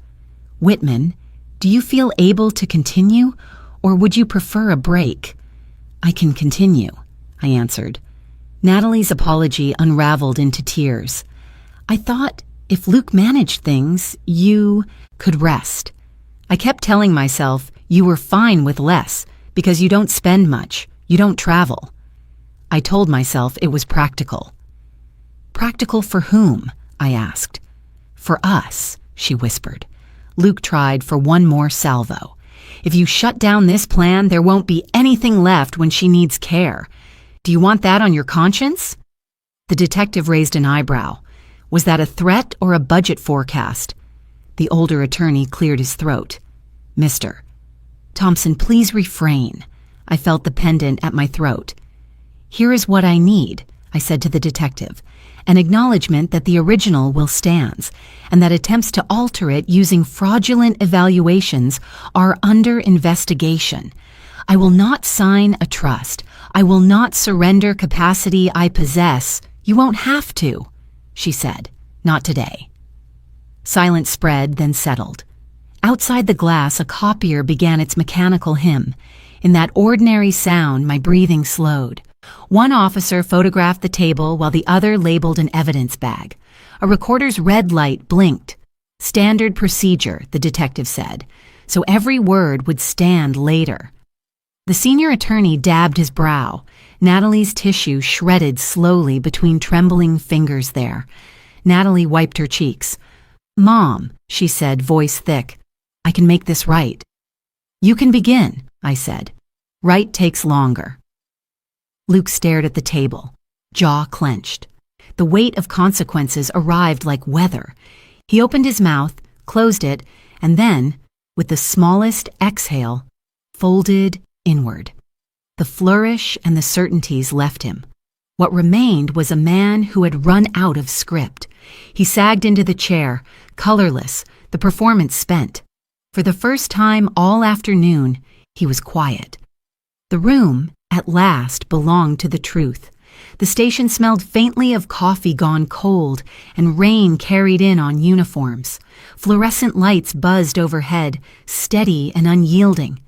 Whitman, do you feel able to continue, or would you prefer a break?" "I can continue," I answered. Natalie's apology unraveled into tears. "I thought if Luke managed things, you could rest. I kept telling myself you were fine with less because you don't spend much, you don't travel." I told myself it was practical. "Practical for whom?" I asked. "For us," she whispered. Luke tried for one more salvo. "If you shut down this plan, there won't be anything left when she needs care. Do you want that on your conscience?" The detective raised an eyebrow. Was that a threat or a budget forecast? The older attorney cleared his throat. "Mr. Thompson, please refrain." I felt the pendant at my throat. "Here is what I need," I said to the detective. "An acknowledgement that the original will stand, and that attempts to alter it using fraudulent evaluations are under investigation. I will not sign a trust. I will not surrender capacity I possess. You won't have to," she said. "Not today." Silence spread, then settled. Outside the glass, a copier began its mechanical hymn. In that ordinary sound, my breathing slowed. One officer photographed the table while the other labeled an evidence bag. A recorder's red light blinked. "Standard procedure," the detective said, so every word would stand later. The senior attorney dabbed his brow. Natalie's tissue shredded slowly between trembling fingers there. Natalie wiped her cheeks. "Mom," she said, voice thick, "I can make this right." "You can begin," I said. "Right takes longer." Luke stared at the table, jaw clenched. The weight of consequences arrived like weather. He opened his mouth, closed it, and then, with the smallest exhale, folded inward. The flourish and the certainties left him. What remained was a man who had run out of script. He sagged into the chair, colorless, the performance spent. For the first time all afternoon, he was quiet. The room, at last, belonged to the truth. The station smelled faintly of coffee gone cold, and rain carried in on uniforms. Fluorescent lights buzzed overhead, steady and unyielding.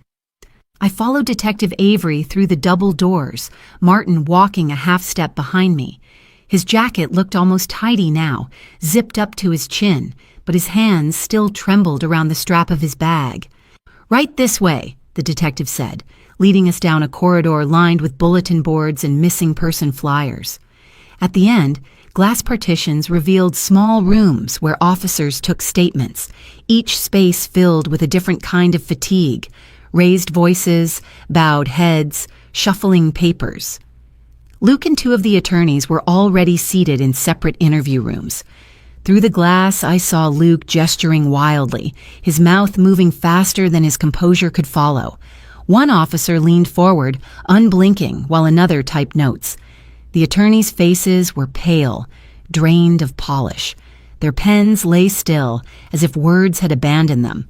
I followed Detective Avery through the double doors, Martin walking a half step behind me. His jacket looked almost tidy now, zipped up to his chin, but his hands still trembled around the strap of his bag. "Right this way," the detective said, leading us down a corridor lined with bulletin boards and missing person flyers. At the end, glass partitions revealed small rooms where officers took statements, each space filled with a different kind of fatigue, raised voices, bowed heads, shuffling papers. Luke and two of the attorneys were already seated in separate interview rooms. Through the glass, I saw Luke gesturing wildly, his mouth moving faster than his composure could follow. One officer leaned forward, unblinking, while another typed notes. The attorneys' faces were pale, drained of polish. Their pens lay still, as if words had abandoned them.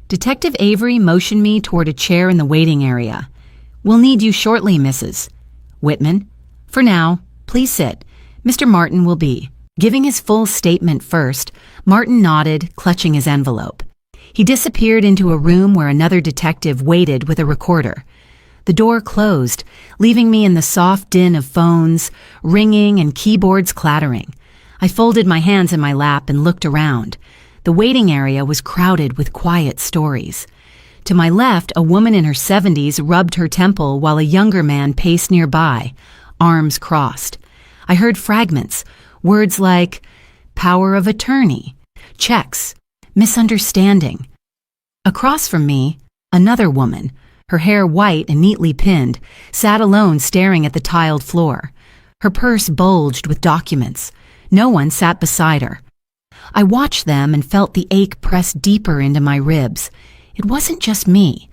Detective Avery motioned me toward a chair in the waiting area. "We'll need you shortly, Mrs. Whitman. For now, please sit. Mr. Martin will be." Giving his full statement first, Martin nodded, clutching his envelope. He disappeared into a room where another detective waited with a recorder. The door closed, leaving me in the soft din of phones, ringing and keyboards clattering. I folded my hands in my lap and looked around. The waiting area was crowded with quiet stories. To my left, a woman in her 70s rubbed her temple while a younger man paced nearby, arms crossed. I heard fragments, words like power of attorney, checks, misunderstanding. Across from me, another woman, her hair white and neatly pinned, sat alone staring at the tiled floor. Her purse bulged with documents. No one sat beside her. I watched them and felt the ache press deeper into my ribs. It wasn't just me.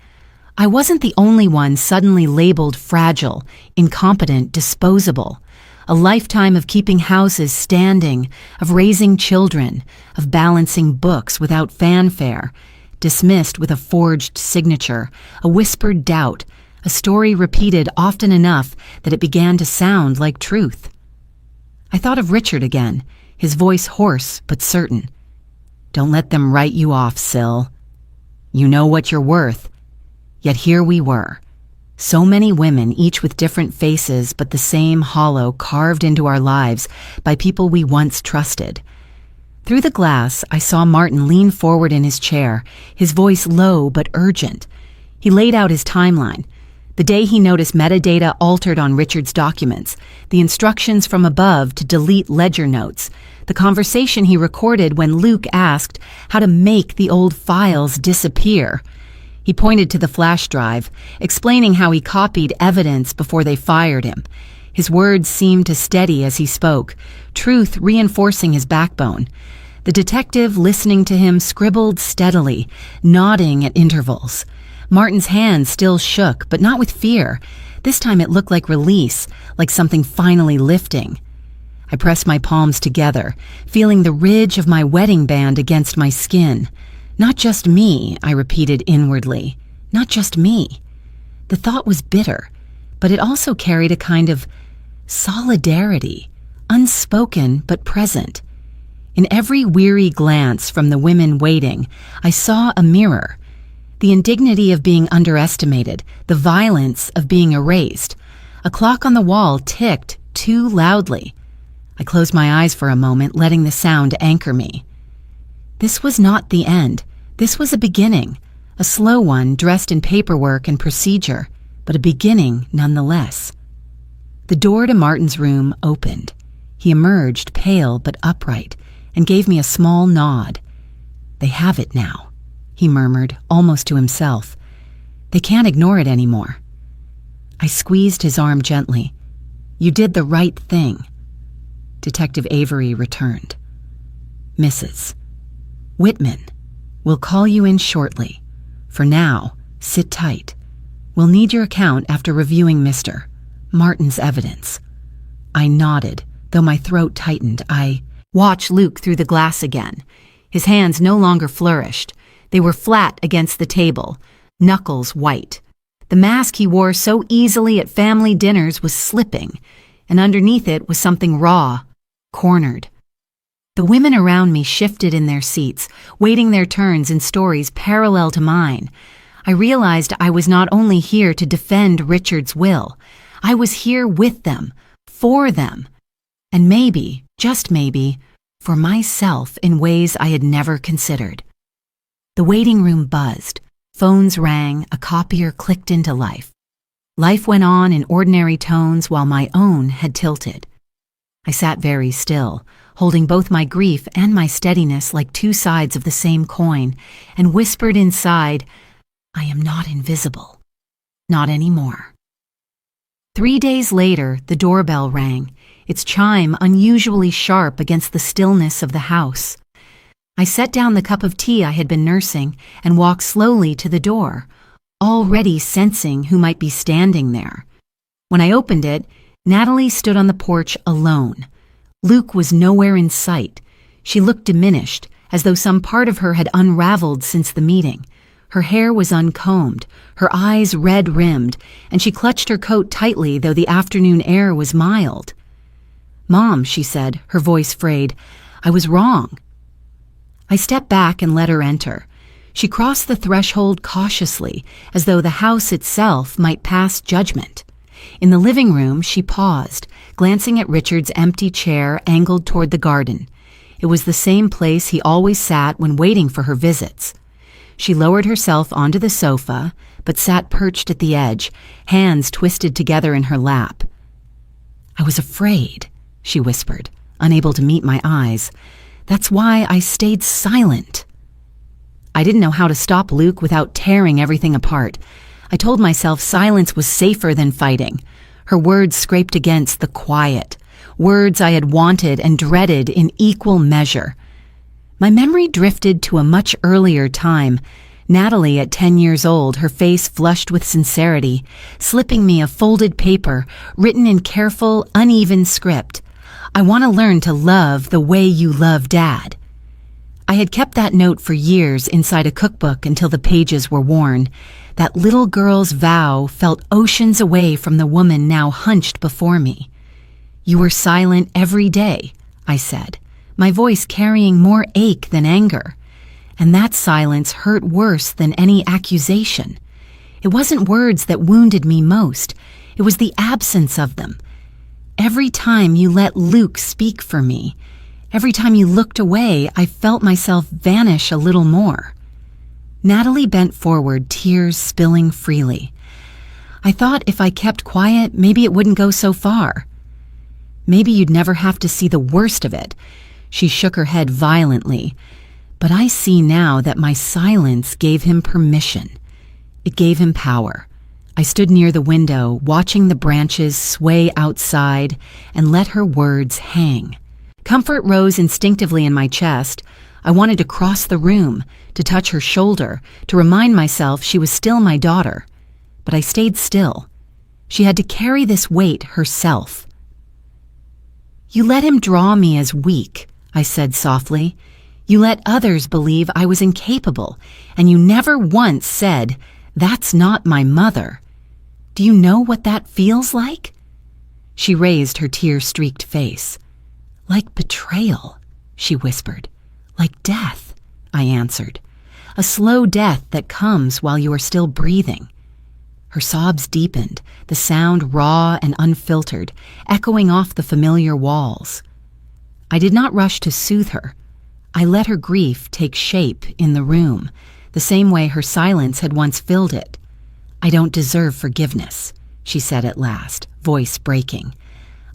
I wasn't the only one suddenly labeled fragile, incompetent, disposable. A lifetime of keeping houses standing, of raising children, of balancing books without fanfare, dismissed with a forged signature, a whispered doubt, a story repeated often enough that it began to sound like truth. I thought of Richard again, his voice hoarse but certain. "Don't let them write you off, Syl. You know what you're worth." Yet here we were. So many women, each with different faces, but the same hollow carved into our lives by people we once trusted. Through the glass, I saw Martin lean forward in his chair, his voice low but urgent. He laid out his timeline. The day he noticed metadata altered on Richard's documents, the instructions from above to delete ledger notes, the conversation he recorded when Luke asked how to make the old files disappear. He pointed to the flash drive, explaining how he copied evidence before they fired him. His words seemed to steady as he spoke, truth reinforcing his backbone. The detective, listening to him, scribbled steadily, nodding at intervals. Martin's hand still shook, but not with fear. This time it looked like release, like something finally lifting. I pressed my palms together, feeling the ridge of my wedding band against my skin. "Not just me," I repeated inwardly. "Not just me." The thought was bitter, but it also carried a kind of solidarity, unspoken but present. In every weary glance from the women waiting, I saw a mirror. The indignity of being underestimated, the violence of being erased. A clock on the wall ticked too loudly. I closed my eyes for a moment, letting the sound anchor me. This was not the end. This was a beginning, a slow one dressed in paperwork and procedure, but a beginning nonetheless. The door to Martin's room opened. He emerged, pale but upright, and gave me a small nod. "They have it now," he murmured, almost to himself. "They can't ignore it anymore." I squeezed his arm gently. "You did the right thing." Detective Avery returned. "Mrs. Whitman, we'll call you in shortly. For now, sit tight. We'll need your account after reviewing Mr. Martin's evidence." I nodded, though my throat tightened. I watched Luke through the glass again. His hands no longer flourished. They were flat against the table, knuckles white. The mask he wore so easily at family dinners was slipping, and underneath it was something raw, cornered. The women around me shifted in their seats, waiting their turns in stories parallel to mine. I realized I was not only here to defend Richard's will, I was here with them, for them, and maybe, just maybe, for myself in ways I had never considered. The waiting room buzzed, phones rang, a copier clicked into life. Life went on in ordinary tones while my own had tilted. I sat very still, holding both my grief and my steadiness like two sides of the same coin, and whispered inside, "I am not invisible. Not anymore." 3 days later, the doorbell rang, its chime unusually sharp against the stillness of the house. I set down the cup of tea I had been nursing and walked slowly to the door, already sensing who might be standing there. When I opened it, Natalie stood on the porch alone. Luke was nowhere in sight. She looked diminished, as though some part of her had unraveled since the meeting. Her hair was uncombed, her eyes red-rimmed, and she clutched her coat tightly, though the afternoon air was mild. "Mom," she said, her voice frayed, "I was wrong." I stepped back and let her enter. She crossed the threshold cautiously, as though the house itself might pass judgment. In the living room, she paused, glancing at Richard's empty chair angled toward the garden. It was the same place he always sat when waiting for her visits. She lowered herself onto the sofa, but sat perched at the edge, hands twisted together in her lap. "I was afraid," she whispered, unable to meet my eyes. "That's why I stayed silent." I didn't know how to stop Luke without tearing everything apart. I told myself silence was safer than fighting. Her words scraped against the quiet, words I had wanted and dreaded in equal measure. My memory drifted to a much earlier time. Natalie, at 10 years old, her face flushed with sincerity, slipping me a folded paper written in careful, uneven script. "I want to learn to love the way you love Dad." I had kept that note for years inside a cookbook until the pages were worn. That little girl's vow felt oceans away from the woman now hunched before me. "You were silent every day," I said, my voice carrying more ache than anger. And that silence hurt worse than any accusation. It wasn't words that wounded me most. It was the absence of them. Every time you let Luke speak for me, every time you looked away, I felt myself vanish a little more. Natalie bent forward, tears spilling freely. "I thought if I kept quiet, maybe it wouldn't go so far. Maybe you'd never have to see the worst of it." She shook her head violently. "But I see now that my silence gave him permission. It gave him power." I stood near the window, watching the branches sway outside, and let her words hang. Comfort rose instinctively in my chest. I wanted to cross the room, to touch her shoulder, to remind myself she was still my daughter. But I stayed still. She had to carry this weight herself. "You let him draw me as weak," I said softly. "You let others believe I was incapable, and you never once said, 'That's not my mother.' Do you know what that feels like?" She raised her tear-streaked face. "Like betrayal," she whispered. "Like death," I answered. "A slow death that comes while you are still breathing." Her sobs deepened, the sound raw and unfiltered, echoing off the familiar walls. I did not rush to soothe her. I let her grief take shape in the room, the same way her silence had once filled it. "I don't deserve forgiveness," she said at last, voice breaking.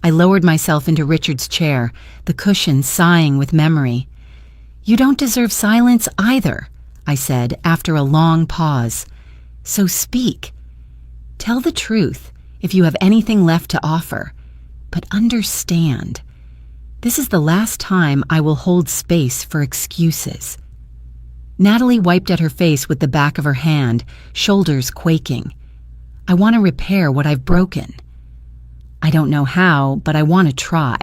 I lowered myself into Richard's chair, the cushion sighing with memory. "You don't deserve silence either," I said after a long pause. "So speak. Tell the truth if you have anything left to offer. But understand, this is the last time I will hold space for excuses." Natalie wiped at her face with the back of her hand, shoulders quaking. "I want to repair what I've broken. I don't know how, but I want to try.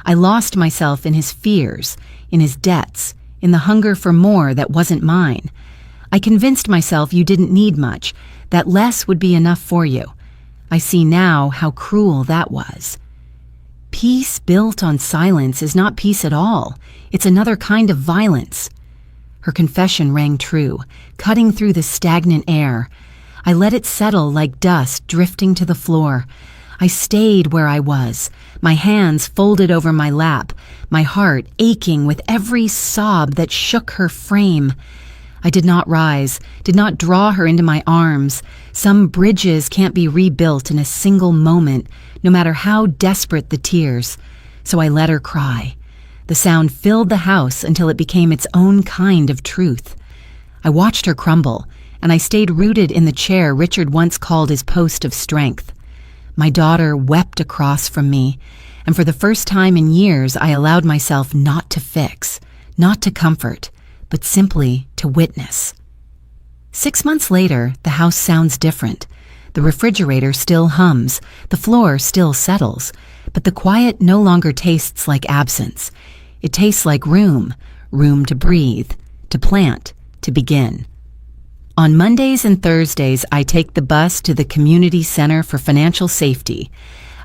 I lost myself in his fears, in his debts, in the hunger for more that wasn't mine. I convinced myself you didn't need much, that less would be enough for you. I see now how cruel that was. Peace built on silence is not peace at all. It's another kind of violence." Her confession rang true, cutting through the stagnant air. I let it settle like dust drifting to the floor. I stayed where I was, my hands folded over my lap, my heart aching with every sob that shook her frame. I did not rise, did not draw her into my arms. Some bridges can't be rebuilt in a single moment, no matter how desperate the tears. So I let her cry. The sound filled the house until it became its own kind of truth. I watched her crumble, and I stayed rooted in the chair Richard once called his post of strength. My daughter wept across from me, and for the first time in years I allowed myself not to fix, not to comfort, but simply to witness. 6 months later, the house sounds different. The refrigerator still hums, the floor still settles, but the quiet no longer tastes like absence. It tastes like room, room to breathe, to plant, to begin. On Mondays and Thursdays, I take the bus to the Community Center for Financial Safety.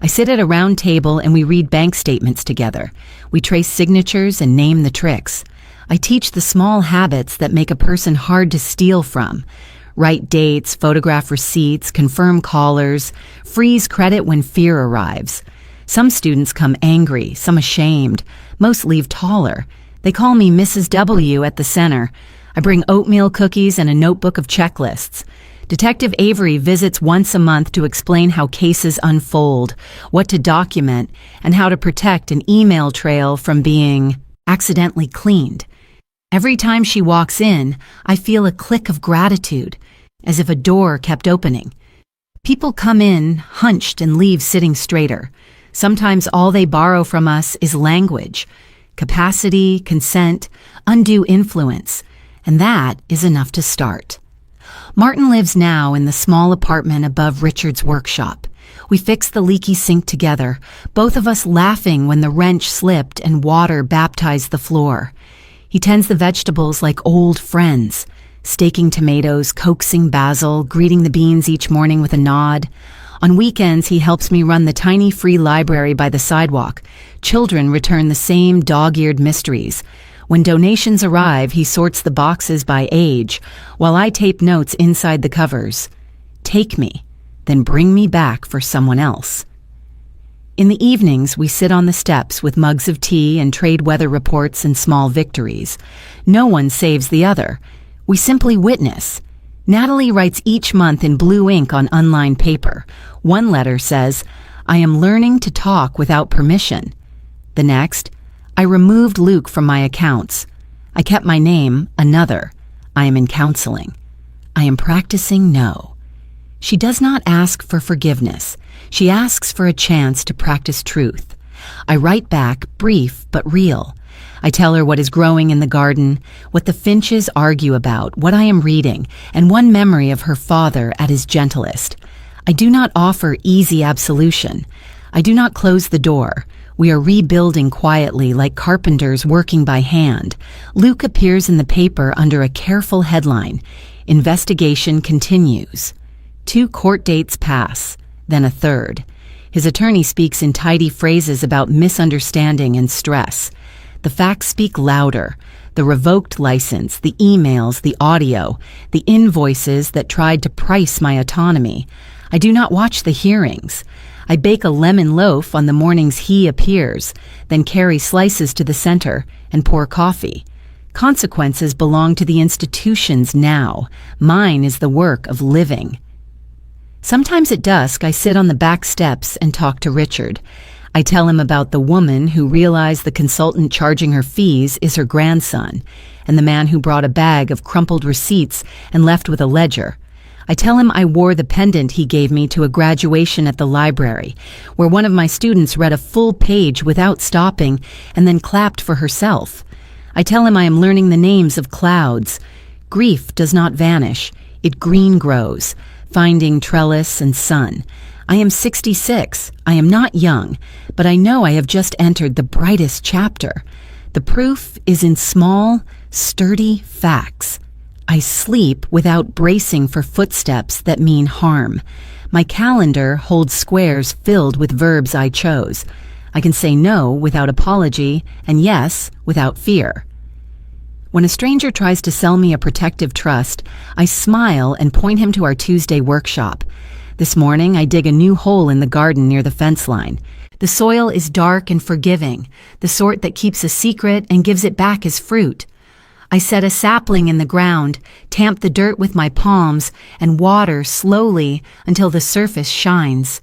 I sit at a round table and we read bank statements together. We trace signatures and name the tricks. I teach the small habits that make a person hard to steal from. Write dates, photograph receipts, confirm callers, freeze credit when fear arrives. Some students come angry, some ashamed. Most leave taller. They call me Mrs. W at the center. I bring oatmeal cookies and a notebook of checklists. Detective Avery visits once a month to explain how cases unfold, what to document, and how to protect an email trail from being accidentally cleaned. Every time she walks in, I feel a click of gratitude, as if a door kept opening. People come in hunched and leave sitting straighter. Sometimes all they borrow from us is language, capacity, consent, undue influence, and that is enough to start. Martin lives now in the small apartment above Richard's workshop. We fix the leaky sink together, both of us laughing when the wrench slipped and water baptized the floor. He tends the vegetables like old friends, staking tomatoes, coaxing basil, greeting the beans each morning with a nod. On weekends, he helps me run the tiny free library by the sidewalk. Children return the same dog-eared mysteries. When donations arrive, he sorts the boxes by age, while I tape notes inside the covers. Take me, then bring me back for someone else. In the evenings, we sit on the steps with mugs of tea and trade weather reports and small victories. No one saves the other. We simply witness. Natalie writes each month in blue ink on unlined paper. One letter says, "I am learning to talk without permission." The next, "I removed Luke from my accounts. I kept my name, another. I am in counseling. I am practicing no." She does not ask for forgiveness. She asks for a chance to practice truth. I write back, brief but real. I tell her what is growing in the garden, what the finches argue about, what I am reading, and one memory of her father at his gentlest. I do not offer easy absolution. I do not close the door. We are rebuilding quietly like carpenters working by hand. Luke appears in the paper under a careful headline. Investigation continues. 2 court dates pass, then a third. His attorney speaks in tidy phrases about misunderstanding and stress. The facts speak louder. The revoked license, the emails, the audio, the invoices that tried to price my autonomy. I do not watch the hearings. I bake a lemon loaf on the mornings he appears, then carry slices to the center and pour coffee. Consequences belong to the institutions now. Mine is the work of living. Sometimes at dusk, I sit on the back steps and talk to Richard. I tell him about the woman who realized the consultant charging her fees is her grandson, and the man who brought a bag of crumpled receipts and left with a ledger. I tell him I wore the pendant he gave me to a graduation at the library, where one of my students read a full page without stopping and then clapped for herself. I tell him I am learning the names of clouds. Grief does not vanish. It green grows, finding trellis and sun. I am 66. I am not young, but I know I have just entered the brightest chapter. The proof is in small, sturdy facts. I sleep without bracing for footsteps that mean harm. My calendar holds squares filled with verbs I chose. I can say no without apology and yes without fear. When a stranger tries to sell me a protective trust, I smile and point him to our Tuesday workshop. This morning, I dig a new hole in the garden near the fence line. The soil is dark and forgiving, the sort that keeps a secret and gives it back as fruit. I set a sapling in the ground, tamp the dirt with my palms, and water slowly until the surface shines.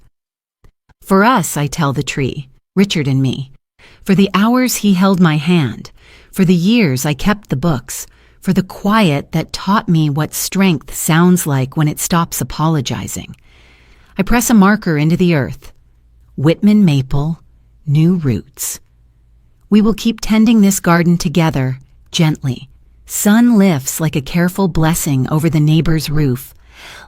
For us, I tell the tree, Richard and me. For the hours he held my hand, for the years I kept the books, for the quiet that taught me what strength sounds like when it stops apologizing. I press a marker into the earth. Whitman maple, new roots. We will keep tending this garden together, gently. Sun lifts like a careful blessing over the neighbor's roof.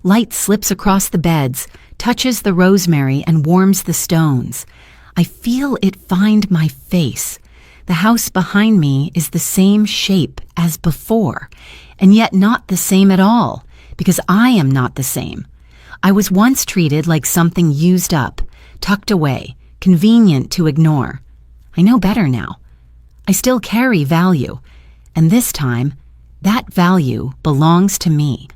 Light slips across the beds, touches the rosemary and warms the stones. I feel it find my face. The house behind me is the same shape as before, and yet not the same at all, because I am not the same. I was once treated like something used up, tucked away, convenient to ignore. I know better now. I still carry value, and this time, that value belongs to me.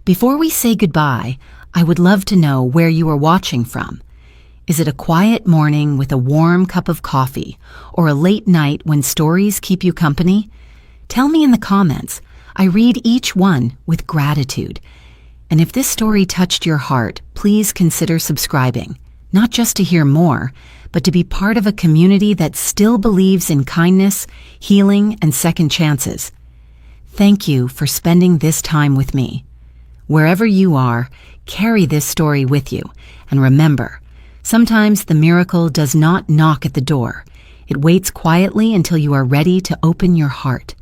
Before we say goodbye, I would love to know where you are watching from. Is it a quiet morning with a warm cup of coffee, or a late night when stories keep you company? Tell me in the comments. I read each one with gratitude. And if this story touched your heart, please consider subscribing, not just to hear more, but to be part of a community that still believes in kindness, healing, and second chances. Thank you for spending this time with me. Wherever you are, carry this story with you, and remember, sometimes the miracle does not knock at the door. It waits quietly until you are ready to open your heart.